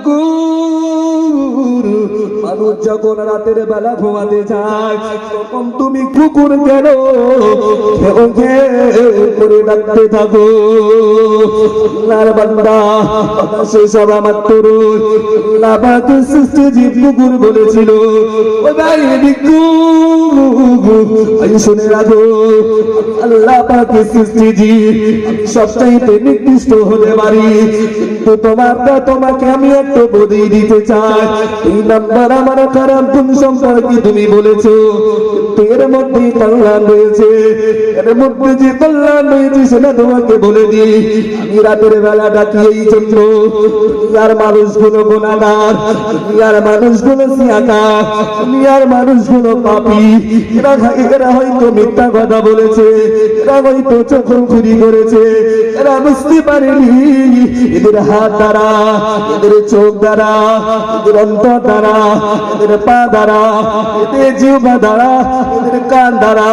কুকুর মানুষ যখন রাতের বেলা ঘুমাতে যায় তখন তুমি কুকুর কেন করে ডাকতে থাকো? আল্লাহর বান্দা সেসব আমার তরুণ আল্লাহ পাকের সৃষ্টি জীব কুকুর বলেছিল ও ভাই আমি শুনে রাখো আল্লাহ পাকের সৃষ্টি জীব আমি সবচাইতে নির্দিষ্ট হতে পারি কিন্তু তোমাকে আমি একটা বুদ্ধি দিতে চাই। এই নাম্বার আমার খারাপ গুণ সম্পর্কে তুমি বলেছো এর মধ্যে কল্যাণ রয়েছে, এর মধ্যে যে কল্যাণ রয়েছে সেটা তোমাকে বলে দিই। আমি রাতের বেলা ডাকি এই জন্য দুনিয়ার মানুষগুলো গুনাহগার, দুনিয়ার মানুষগুলো সিয়াকার, দুনিয়ার মানুষগুলো পাপী। এরা হয়তো মিথ্যা কথা বলেছে, এরা হয়তো চোখখুরি করেছে, এরা বুঝতে পারেনি এদের হাত দ্বারা, এদের চোখ দ্বারা, এদের অন্তর দ্বারা, এদের পা দ্বারা, এদের জিহ্বা দ্বারা, এদের কান দ্বারা